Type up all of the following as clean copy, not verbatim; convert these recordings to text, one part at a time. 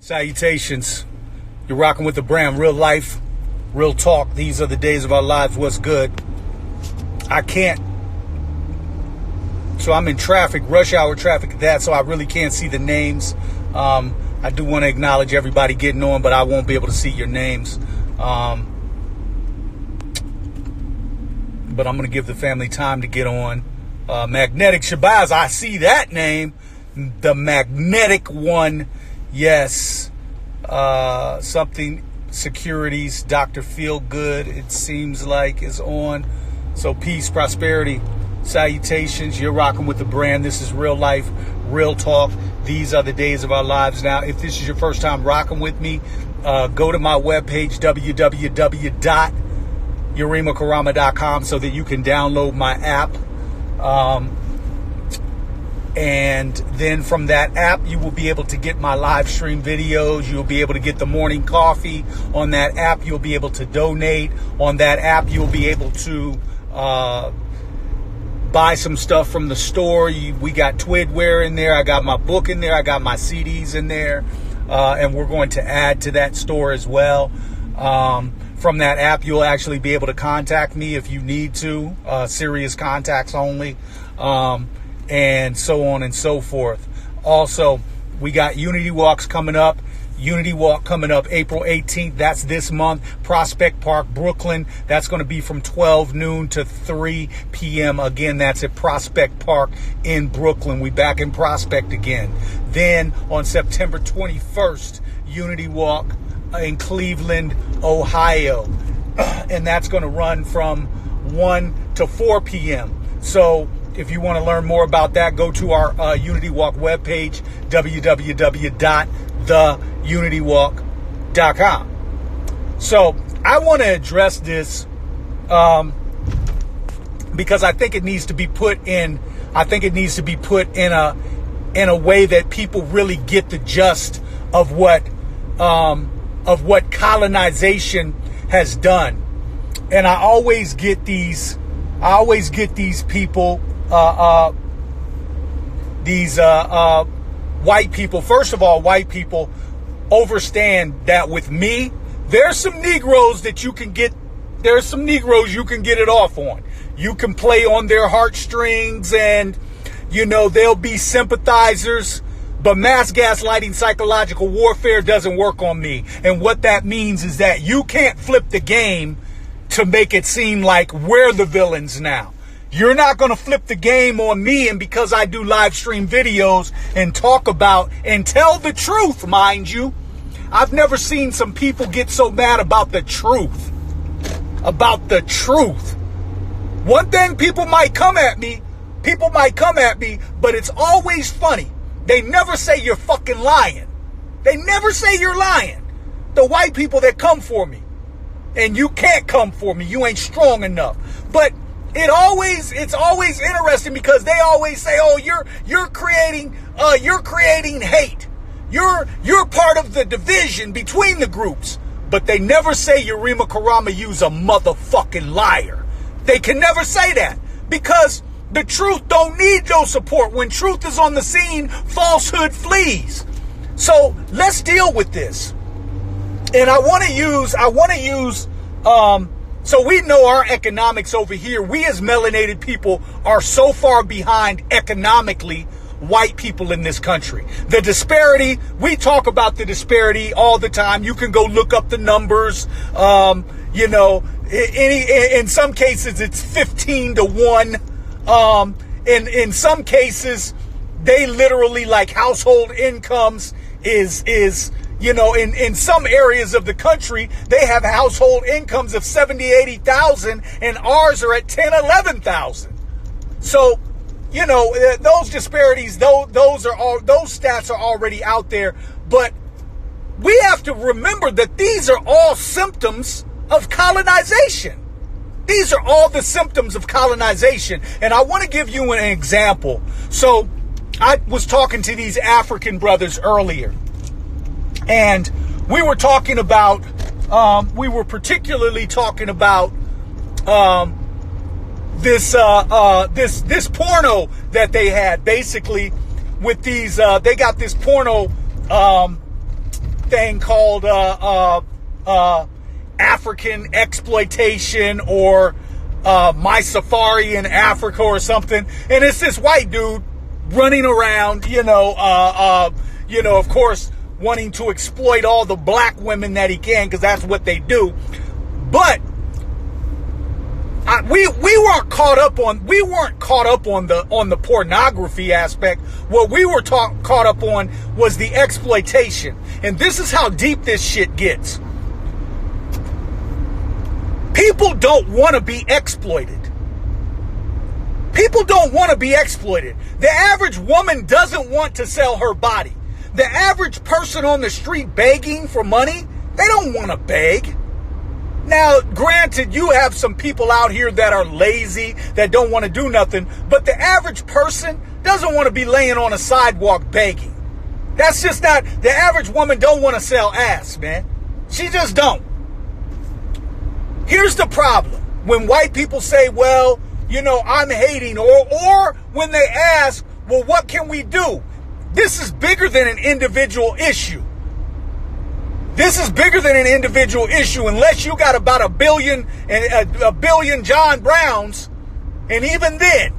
Salutations. You're rocking with the brand. Real life, real talk. These are the days of our lives. What's good? I can't. So I'm in traffic, rush hour traffic at that, so I really can't see the names. I do want to acknowledge everybody getting on, but I won't be able to see your names. But I'm going to give the family time to get on. Magnetic Shabazz, I see that name. The magnetic one. Yes. Something securities. Dr. Feelgood, it seems like, is on. So peace, prosperity, salutations. You're rocking with the brand. This is real life, real talk. These are the days of our lives. Now, if this is your first time rocking with me, go to my webpage, www.yarimakarama.com, so that you can download my app. And then from that app, you will be able to get my live stream videos. You'll be able to get the morning coffee on that app. You'll be able to donate on that app. You'll be able to buy some stuff from the store. We got Twidware in there. I got my book in there. I got my CDs in there. And we're going to add to that store as well. From that app, you'll actually be able to contact me if you need to. Serious contacts only. And so on and so forth. Also, we got Unity Walks coming up. Unity Walk coming up April 18th. That's this month. Prospect Park, Brooklyn. That's going to be from 12 noon to 3 p.m. Again, that's at Prospect Park in Brooklyn. We back in Prospect again. Then on September 21st, Unity Walk in Cleveland, Ohio. And that's going to run from 1 to 4 p.m. So if you want to learn more about that, go to our Unity Walk webpage, www.theunitywalk.com. So I want to address this because I think it needs to be put in. I think it needs to be put in a way that people really get the gist of what colonization has done. And I always get these people. These white people, first of all, white people understand that with me, there's some Negroes that you can get, there's some Negroes you can get it off on. You can play on their heartstrings and, they'll be sympathizers, but mass gaslighting, psychological warfare doesn't work on me. And what that means is that you can't flip the game to make it seem like we're the villains now. You're not going to flip the game on me, and because I do live stream videos and talk about and tell the truth, mind you, I've never seen some people get so mad about the truth. About the truth. One thing, people might come at me, but it's always funny. They never say you're fucking lying. They never say you're lying. The white people that come for me. And you can't come for me. You ain't strong enough. But it's always interesting because they always say, "Oh, you're creating hate. You're part of the division between the groups." But they never say Yarima Karama, you's a motherfucking liar. They can never say that because the truth don't need no support. When truth is on the scene, falsehood flees. So let's deal with this. And I want to use. So we know our economics over here. We as melanated people are so far behind economically white people in this country. The disparity, we talk about the disparity all the time. You can go look up the numbers. In some cases it's 15 to 1. In some cases, they literally, like, household incomes is in some areas of the country, they have household incomes of 70, 80,000, and ours are at 10, 11,000. So, those disparities, those stats are already out there. But we have to remember that these are all symptoms of colonization. These are all the symptoms of colonization. And I want to give you an example. So I was talking to these African brothers earlier. And we were talking about, we were particularly talking about this porno that they had, basically with these, they got this porno thing called African exploitation or My Safari in Africa or something, and it's this white dude running around, of course, wanting to exploit all the black women that he can, because that's what they do. But we weren't caught up on the pornography aspect. What we were caught up on was the exploitation, and this is how deep this shit gets. People don't want to be exploited. People don't want to be exploited. The average woman doesn't want to sell her body. The average person on the street begging for money, they don't want to beg. Now, granted, you have some people out here that are lazy, that don't want to do nothing, but the average person doesn't want to be laying on a sidewalk begging. That's just not, the average woman don't want to sell ass, man. She just don't. Here's the problem. When white people say, well, I'm hating, or when they ask, well, what can we do? This is bigger than an individual issue. This is bigger than an individual issue, unless you got about a billion John Browns. And even then,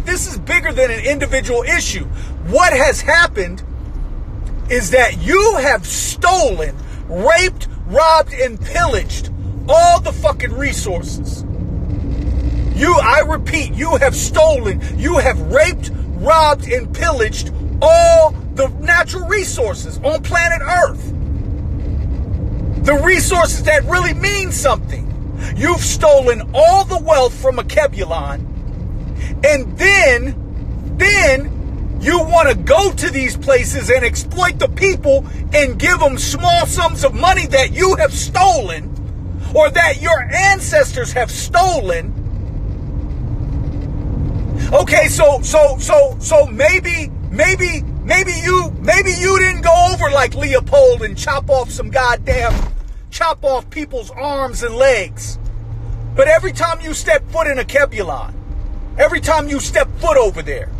this is bigger than an individual issue. What has happened is that you have stolen, raped, robbed, and pillaged all the fucking resources. I repeat, you have stolen, you have raped, robbed, and pillaged all the natural resources on planet Earth. The resources that really mean something. You've stolen all the wealth from a Kebulon, and then you want to go to these places and exploit the people and give them small sums of money that you have stolen or that your ancestors have stolen. Okay, so maybe you didn't go over like Leopold and chop off people's arms and legs. But every time you step foot in a Kebulon, every time you step foot over there,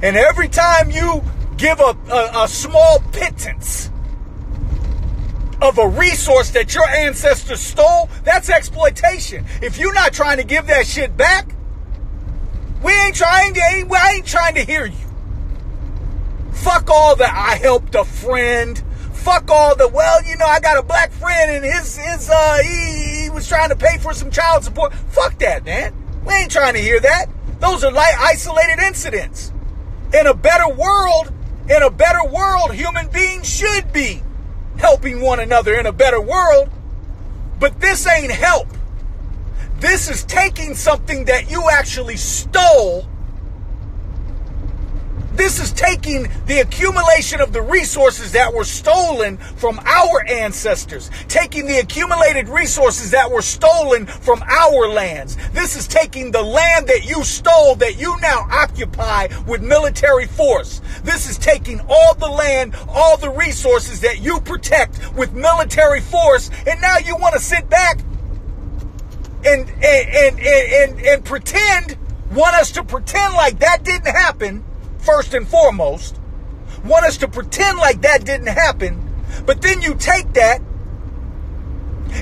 and every time you give a small pittance of a resource that your ancestors stole, that's exploitation. If you're not trying to give that shit back, I ain't trying to hear you. Fuck all the I helped a friend. Fuck all the, I got a black friend and he was trying to pay for some child support. Fuck that, man. We ain't trying to hear that. Those are like isolated incidents. In a better world, human beings should be helping one another in a better world. But this ain't help. This is taking something that you actually stole. This is taking the accumulation of the resources that were stolen from our ancestors, taking the accumulated resources that were stolen from our lands. This is taking the land that you stole, that you now occupy with military force. This is taking all the land, all the resources that you protect with military force, and now you want to sit back and want us to pretend like that didn't happen. First and foremost, want us to pretend like that didn't happen, but then you take that,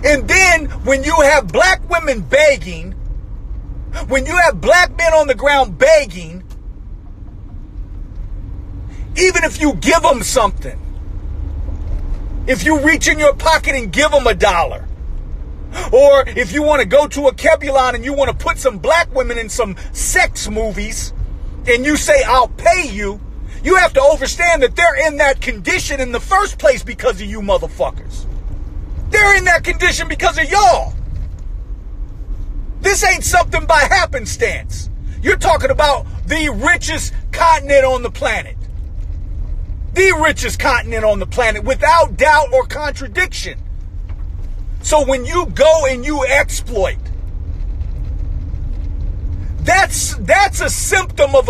and then when you have black women begging, when you have black men on the ground begging, even if you give them something, if you reach in your pocket and give them $1, or if you want to go to a Kebulon and you want to put some black women in some sex movies, and you say, I'll pay you, you have to understand that they're in that condition in the first place because of you motherfuckers. They're in that condition because of y'all. This ain't something by happenstance. You're talking about the richest continent on the planet. The richest continent on the planet, without doubt or contradiction. So when you go and you exploit, that's a symptom of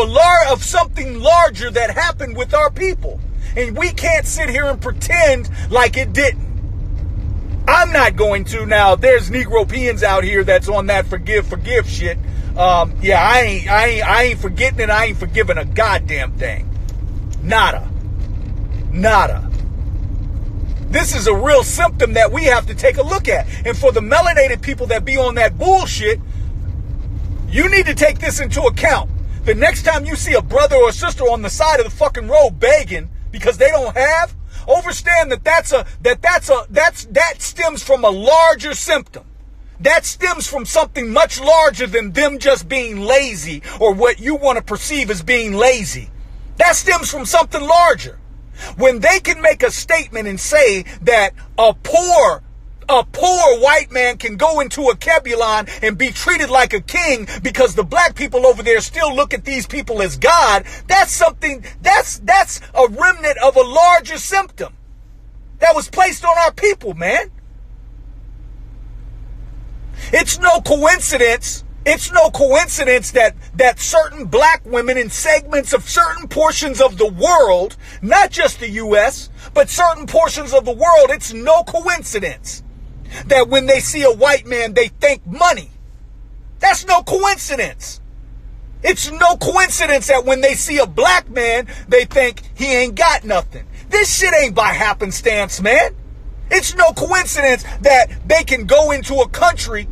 something larger that happened with our people. And we can't sit here and pretend like it didn't. I'm not going to. Now, there's Negro Pants out here that's on that forgive shit. I ain't forgetting it. I ain't forgiving a goddamn thing. Nada. This is a real symptom that we have to take a look at. And for the melanated people that be on that bullshit, you need to take this into account. The next time you see a brother or a sister on the side of the fucking road begging because they don't have, understand that stems from a larger symptom. That stems from something much larger than them just being lazy or what you want to perceive as being lazy. That stems from something larger. When they can make a statement and say that a poor white man can go into a Kebulon and be treated like a king because the black people over there still look at these people as God, that's a remnant of a larger symptom that was placed on our people, man. It's no coincidence that certain black women in segments of certain portions of the world, not just the U.S., but certain portions of the world, it's no coincidence that when they see a white man, they think money. That's no coincidence. It's no coincidence that when they see a black man, they think he ain't got nothing. This shit ain't by happenstance, man. It's no coincidence that they can go into a country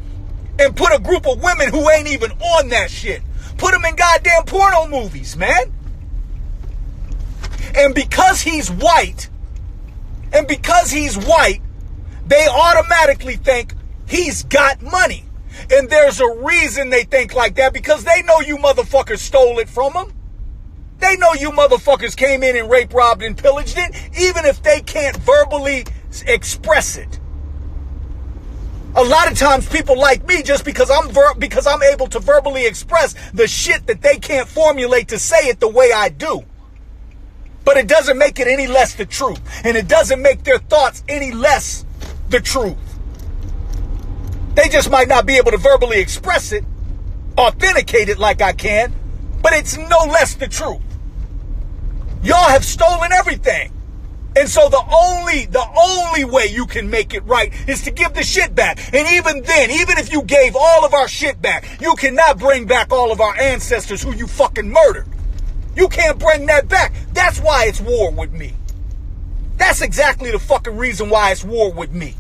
and put a group of women who ain't even on that shit. Put them in goddamn porno movies, man. And because he's white, they automatically think he's got money. And there's a reason they think like that, because they know you motherfuckers stole it from them. They know you motherfuckers came in and raped, robbed, and pillaged it, even if they can't verbally express it. A lot of times people like me, just because I'm able to verbally express the shit that they can't formulate to say it the way I do. But it doesn't make it any less the truth. And it doesn't make their thoughts any less the truth. They just might not be able to verbally express it, authenticate it like I can, but it's no less the truth. Y'all have stolen everything. And so the only way you can make it right is to give the shit back. And even then, even if you gave all of our shit back, you cannot bring back all of our ancestors who you fucking murdered. You can't bring that back. That's why it's war with me. That's exactly the fucking reason why it's war with me.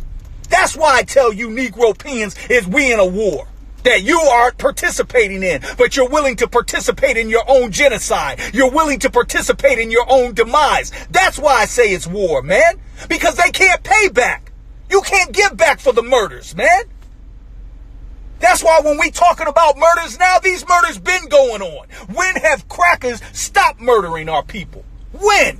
That's why I tell you Negro Pants is we in a war that you aren't participating in, but you're willing to participate in your own genocide. You're willing to participate in your own demise. That's why I say it's war, man. Because they can't pay back. You can't give back for the murders, man. That's why when we talking about murders now, these murders been going on. When have crackers stopped murdering our people? When?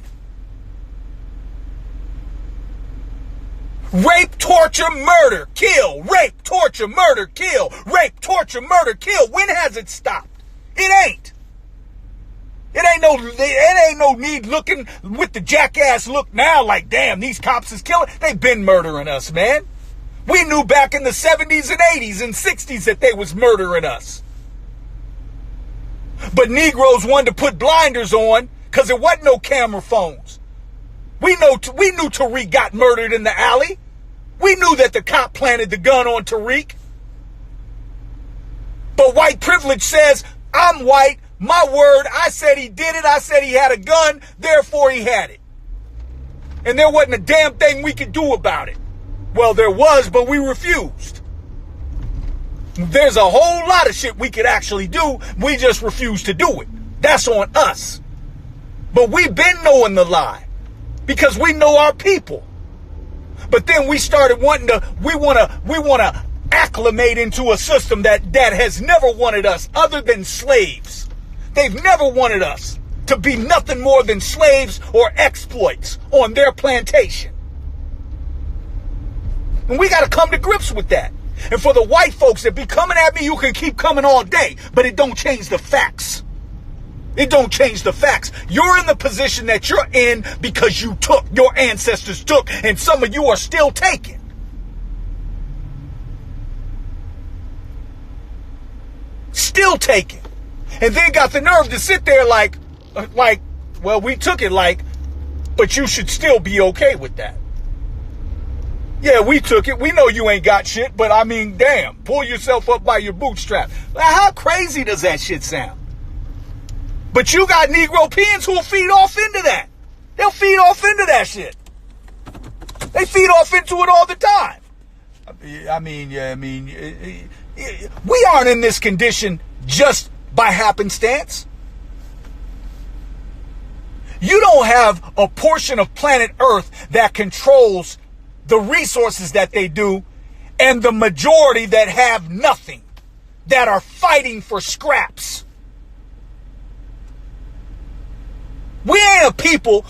Rape, torture, murder, kill. Rape, torture, murder, kill. Rape, torture, murder, kill. When has it stopped? It ain't. It ain't no need looking with the jackass look now like, damn, these cops is killing. They been murdering us, man. We knew back in the 70s and 80s and 60s that they was murdering us. But Negroes wanted to put blinders on because there wasn't no camera phones. We knew Tariq got murdered in the alley. We knew that the cop planted the gun on Tariq. But white privilege says, I'm white, my word, I said he did it, I said he had a gun, therefore he had it. And there wasn't a damn thing we could do about it. Well, there was, but we refused. There's a whole lot of shit we could actually do, we just refused to do it. That's on us. But we've been knowing the lie. Because we know our people. But then we started we want to acclimate into a system that has never wanted us other than slaves. They've never wanted us to be nothing more than slaves or exploits on their plantation. And we got to come to grips with that. And for the white folks that be coming at me, you can keep coming all day, but it don't change the facts. It don't change the facts. You're in the position that you're in because you took, your ancestors took, and some of you are still taking. Still taking. And then got the nerve to sit there like, well, we took it but you should still be okay with that. Yeah, we took it. We know you ain't got shit, but I mean, damn, pull yourself up by your bootstrap. How crazy does that shit sound? But you got Negro Pants who'll feed off into that. They'll feed off into that shit. They feed off into it all the time. We aren't in this condition just by happenstance. You don't have a portion of planet Earth that controls the resources that they do, and the majority that have nothing, that are fighting for scraps. We ain't a people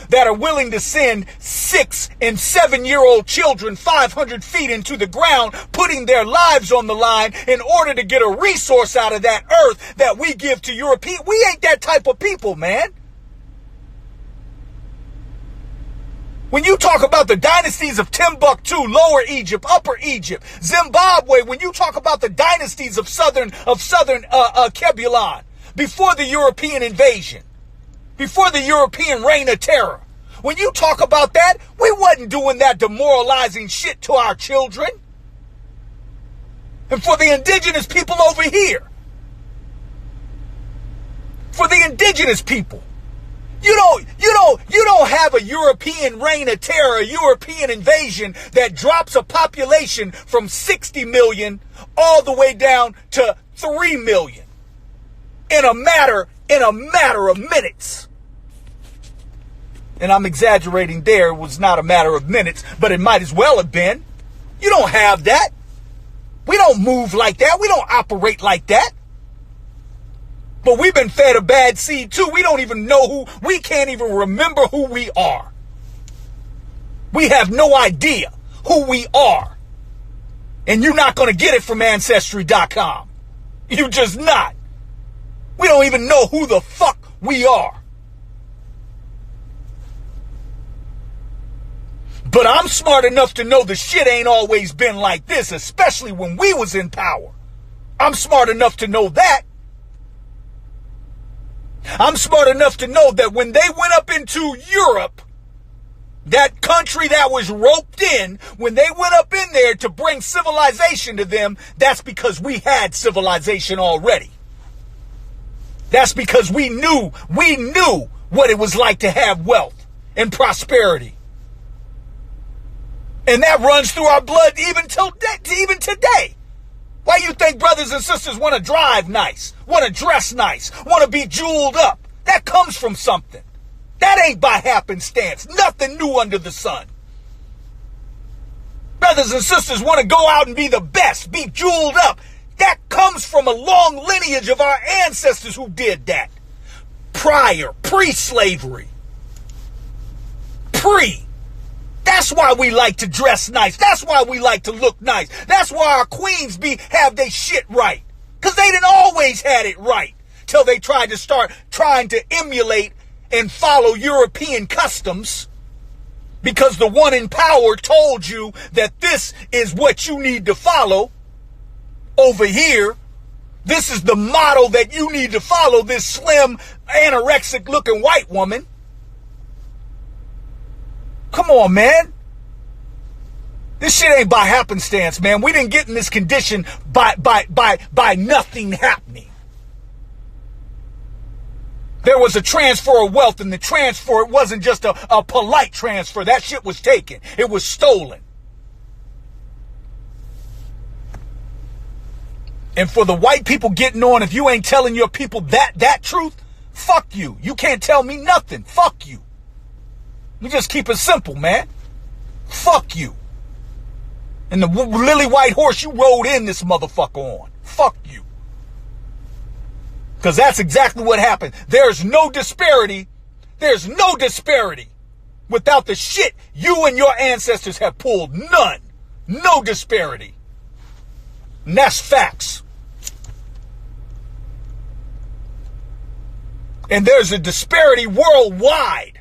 that are willing to send 6 and 7-year-old children 500 feet into the ground, putting their lives on the line in order to get a resource out of that earth that we give to Europeans. We ain't that type of people, man. When you talk about the dynasties of Timbuktu, Lower Egypt, Upper Egypt, Zimbabwe, when you talk about the dynasties of southern Kebulon, before the European invasion, before the European reign of terror, when you talk about that, we wasn't doing that demoralizing shit to our children. And for the indigenous people over here, for the indigenous people, you don't have a European reign of terror, a European invasion that drops a population from 60 million all the way down to 3 million in a matter of minutes. And I'm exaggerating there. It was not a matter of minutes, but it might as well have been. You don't have that. We don't move like that. We don't operate like that. But we've been fed a bad seed too. We don't even know we can't even remember who we are. We have no idea who we are. And you're not going to get it from Ancestry.com. You're just not. We don't even know who the fuck we are. But I'm smart enough to know the shit ain't always been like this, especially when we was in power. I'm smart enough to know that. I'm smart enough to know that when they went up into Europe, that country that was roped in, when they went up in there to bring civilization to them, that's because we had civilization already. That's because we knew what it was like to have wealth and prosperity. And that runs through our blood even today. Why you think brothers and sisters want to drive nice, want to dress nice, want to be jeweled up? That comes from something. That ain't by happenstance. Nothing new under the sun. Brothers and sisters want to go out and be the best, be jeweled up. That comes from a long lineage of our ancestors who did that. Pre-slavery. That's why we like to dress nice. That's why we like to look nice. That's why our queens have their shit right. Because they didn't always had it right. Till they tried to start trying to emulate and follow European customs. Because the one in power told you that this is what you need to follow. Over here, this is the model that you need to follow, this slim, anorexic looking white woman. Come on, man. This shit ain't by happenstance, man. We didn't get in this condition by nothing happening. There was a transfer of wealth, and the transfer, it wasn't just a polite transfer. That shit was taken. It was stolen. And for the white people getting on, if you ain't telling your people that truth, fuck you. You can't tell me nothing. Fuck you. We just keep it simple, man. Fuck you. And the lily white horse you rode in this motherfucker on. Fuck you. Because that's exactly what happened. There's no disparity. There's no disparity without the shit you and your ancestors have pulled. None. No disparity. And that's facts. And there's a disparity worldwide.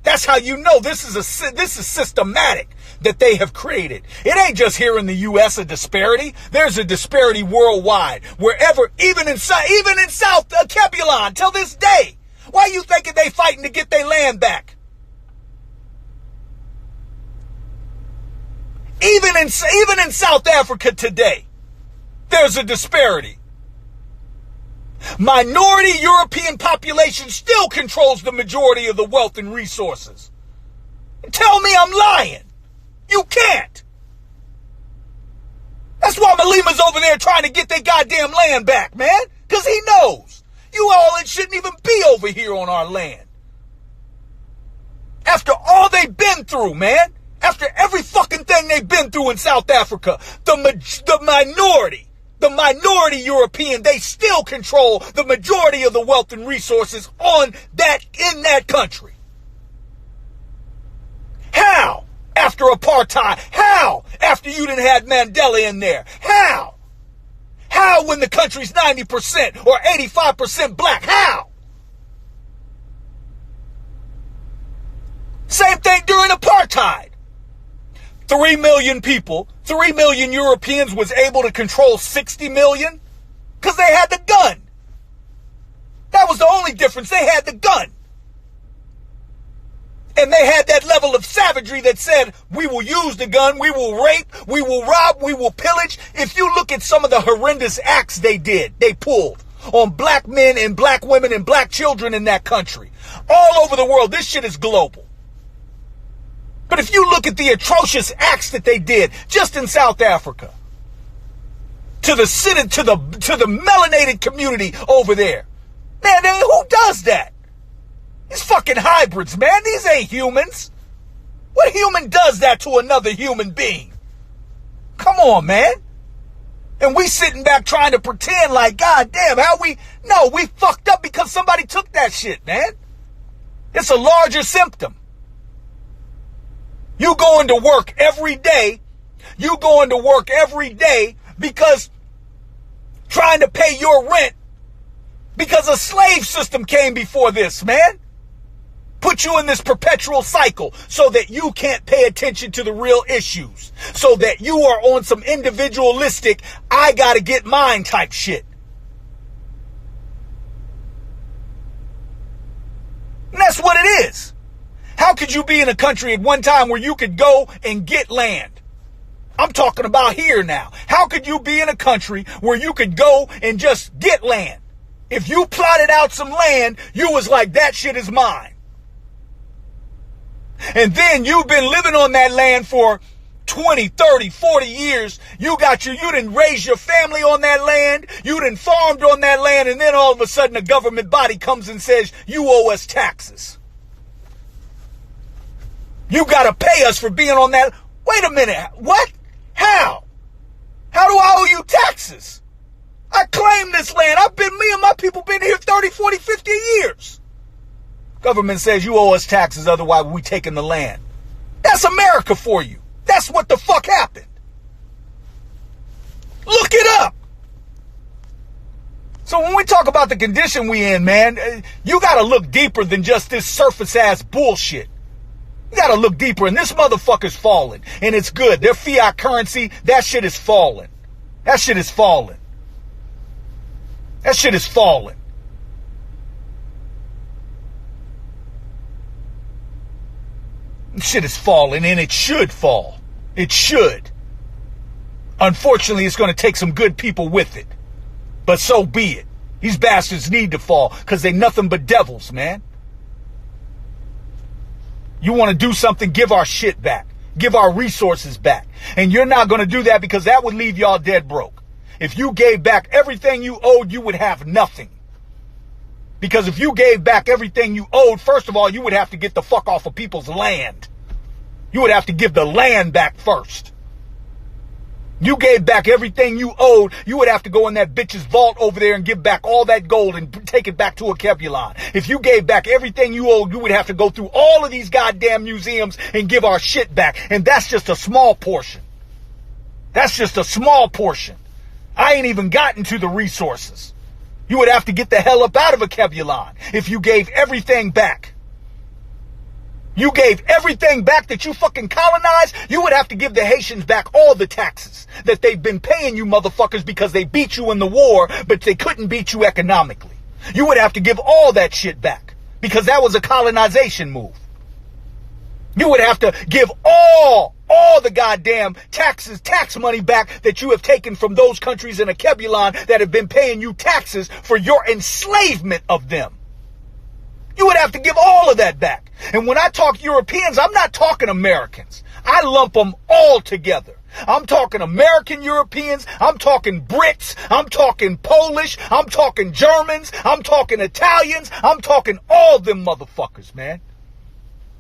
That's how you know this is systematic that they have created. It ain't just here in the U.S. a disparity. There's a disparity worldwide. Wherever, even in South Kebulon, till this day. Why you thinking they fighting to get their land back? Even in South Africa today, there's a disparity. Minority European population still controls the majority of the wealth and resources. Tell me I'm lying. You can't. That's why Malima's over there trying to get their goddamn land back, man. Because he knows. You all shouldn't even be over here on our land. After all they've been through, man. After every fucking thing they've been through in South Africa. The minority European, they still control the majority of the wealth and resources in that country. How? After apartheid? How? After you done had Mandela in there? How? How when the country's 90% or 85% black? How? Same thing during apartheid. 3 million people, 3 million Europeans was able to control 60 million because they had the gun. That was the only difference. They had the gun. And they had that level of savagery that said, we will use the gun, we will rape, we will rob, we will pillage. If you look at some of the horrendous acts they pulled on black men and black women and black children in that country, all over the world, this shit is global. But if you look at the atrocious acts that they did just in South Africa, to the melanated community over there, man, who does that? These fucking hybrids, man. These ain't humans. What human does that to another human being? Come on, man. And we sitting back trying to pretend like, God damn, we fucked up because somebody took that shit, man. It's a larger symptom. You going to work every day. You going to work every day because trying to pay your rent because a slave system came before this, man. Put you in this perpetual cycle so that you can't pay attention to the real issues. So that you are on some individualistic, I gotta get mine type shit. And that's what it is. How could you be in a country at one time where you could go and get land? I'm talking about here now. How could you be in a country where you could go and just get land? If you plotted out some land, you was like, that shit is mine. And then you've been living on that land for 20, 30, 40 years. You didn't raise your family on that land. You didn't farmed on that land. And then all of a sudden a government body comes and says, you owe us taxes. You got to pay us for being on that. Wait a minute. What? How? How do I owe you taxes? I claim this land. Me and my people been here 30, 40, 50 years. Government says you owe us taxes, otherwise we taking the land. That's America for you. That's what the fuck happened. Look it up. So when we talk about the condition we in, man, you got to look deeper than just this surface ass bullshit. You got to look deeper, and this motherfucker's falling, and it's good. Their fiat currency, that shit is falling. That shit is falling. That shit is falling. Shit is falling, and it should fall. It should. Unfortunately, it's going to take some good people with it. But so be it. These bastards need to fall because they nothing but devils, man. You want to do something, give our shit back. Give our resources back. And you're not going to do that because that would leave y'all dead broke. If you gave back everything you owed, you would have nothing. Because if you gave back everything you owed, first of all, you would have to get the fuck off of people's land. You would have to give the land back first. You gave back everything you owed, you would have to go in that bitch's vault over there and give back all that gold and take it back to a Kebulon. If you gave back everything you owed, you would have to go through all of these goddamn museums and give our shit back. And that's just a small portion. That's just a small portion. I ain't even gotten to the resources. You would have to get the hell up out of a Kebulon if you gave everything back. You gave everything back that you fucking colonized, you would have to give the Haitians back all the taxes that they've been paying you motherfuckers because they beat you in the war, but they couldn't beat you economically. You would have to give all that shit back because that was a colonization move. You would have to give all the goddamn tax money back that you have taken from those countries in a Kebulon that have been paying you taxes for your enslavement of them. You would have to give all of that back. And when I talk Europeans, I'm not talking Americans. I lump them all together. I'm talking American Europeans. I'm talking Brits. I'm talking Polish. I'm talking Germans. I'm talking Italians. I'm talking all them motherfuckers, man.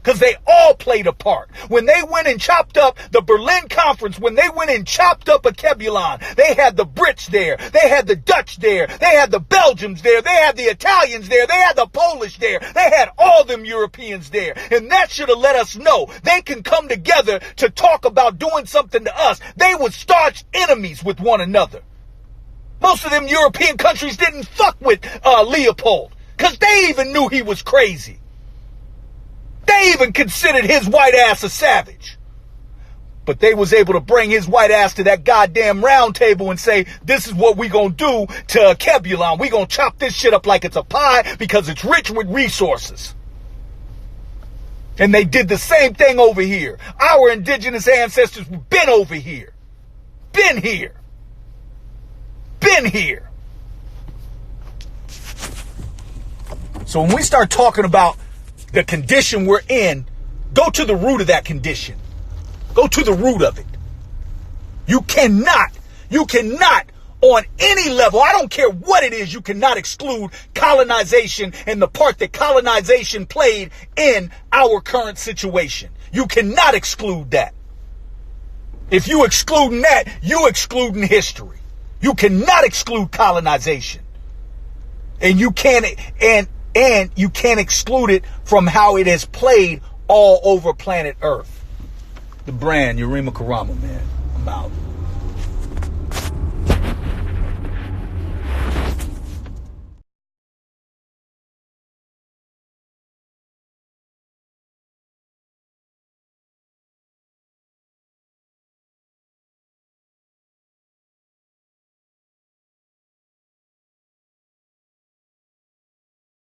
Because they all played a part. When they went and chopped up the Berlin Conference, when they went and chopped up a Kebulon, they had the Brits there. They had the Dutch there. They had the Belgians there. They had the Italians there. They had the Polish there. They had all them Europeans there. And that should have let us know they can come together to talk about doing something to us. They would staunch enemies with one another. Most of them European countries didn't fuck with Leopold because they even knew he was crazy. They even considered his white ass a savage. But they was able to bring his white ass to that goddamn round table and say, this is what we gonna do to Kebulon. We gonna chop this shit up like it's a pie because it's rich with resources. And they did the same thing over here. Our indigenous ancestors been over here. Been here. Been here. So when we start talking about the condition we're in, go to the root of that condition. Go to the root of it. You cannot on any level, I don't care what it is, you cannot exclude colonization and the part that colonization played in our current situation. You cannot exclude that. If you excluding that, you excluding history. You cannot exclude colonization. And you can't exclude it from how it has played all over planet Earth. The brand, Yarima Karama, man. I'm out.